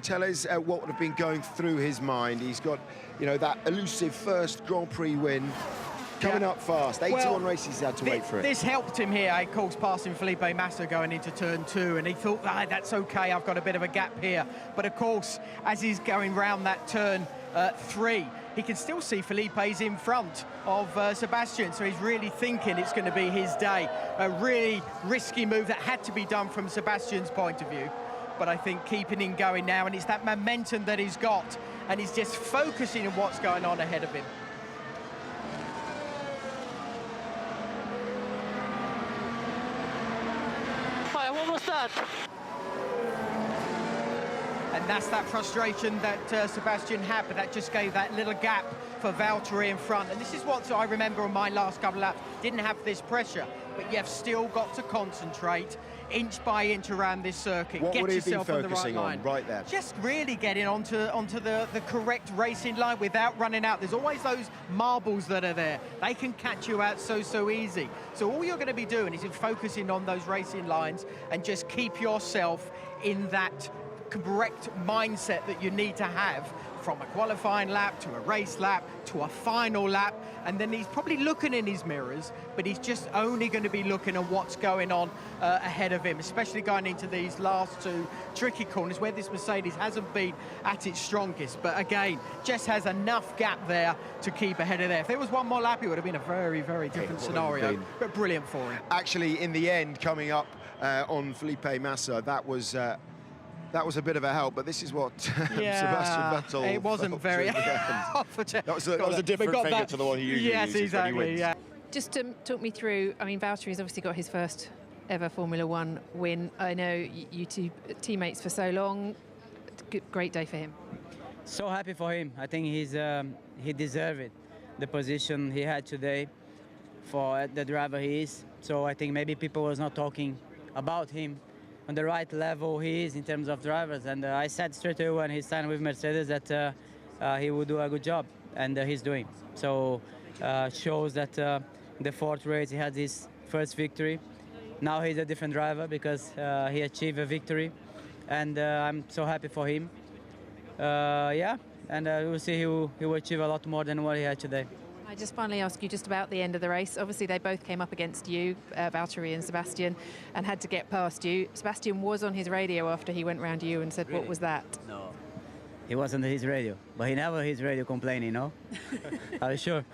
Tell us what would have been going through his mind. He's got, you know, that elusive first Grand Prix win coming up fast. 81 races he's had to wait for it. This helped him here, of course, passing Valtteri Massa going into turn 2, and he thought, that's okay, I've got a bit of a gap here. But of course, as he's going round that turn 3, he can still see Felipe's in front of Sebastian, so he's really thinking it's going to be his day. A really risky move that had to be done from Sebastian's point of view. But I think keeping him going now, and it's that momentum that he's got, and he's just focusing on what's going on ahead of him. Hi, what was that? And that's that frustration that Sebastian had, but that just gave that little gap for Valtteri in front. And this is what I remember on my last couple of laps. Didn't have this pressure, but you've still got to concentrate inch by inch around this circuit. What Get would he yourself be on the focusing right line. on right there? Just really getting onto the correct racing line without running out. There's always those marbles that are there. They can catch you out so easy. So all you're going to be doing is focusing on those racing lines and just keep yourself in that correct mindset that you need to have from a qualifying lap to a race lap to a final lap. And then he's probably looking in his mirrors, but he's just only going to be looking at what's going on ahead of him, especially going into these last 2 tricky corners where this Mercedes hasn't been at its strongest. But again, just has enough gap there to keep ahead of there. If there was one more lap, it would have been a very different scenario, but brilliant for him. Actually, in the end, coming up on Valtteri Massa, that was a bit of a help, but this is what Sebastian Vettel. It wasn't very. that was a different figure to the one he usually uses exactly, when he wins. yeah. Just to talk me through, I mean, Valtteri's obviously got his first ever Formula One win. I know you two teammates for so long. Great day for him. So happy for him. I think he deserved it. The position he had today for the driver he is. So I think maybe people was not talking about him on the right level he is in terms of drivers. And I said straight away when he signed with Mercedes that he would do a good job, and he's doing. So shows that the 4th race he had his first victory. Now he's a different driver because he achieved a victory, and I'm so happy for him. Yeah, and we'll see he will achieve a lot more than what he had today. I just finally ask you just about the end of the race. Obviously, they both came up against you, Valtteri and Sebastian, and had to get past you. Sebastian was on his radio after he went round you and said, really? What was that? No, he wasn't on his radio, but he never his radio complaining, no? Are you sure?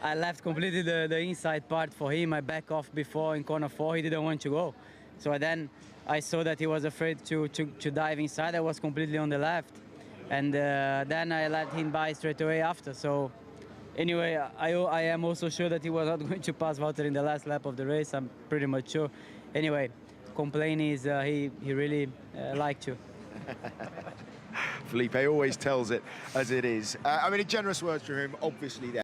I left completely the inside part for him. I back off before in corner 4. He didn't want to go. So then I saw that he was afraid to dive inside. I was completely on the left. And then I let him by straight away after. So anyway, I am also sure that he was not going to pass Valtteri in the last lap of the race. I'm pretty much sure. Anyway, complaining is he really liked you. Felipe always tells it as it is. I mean, a generous words from him, obviously there.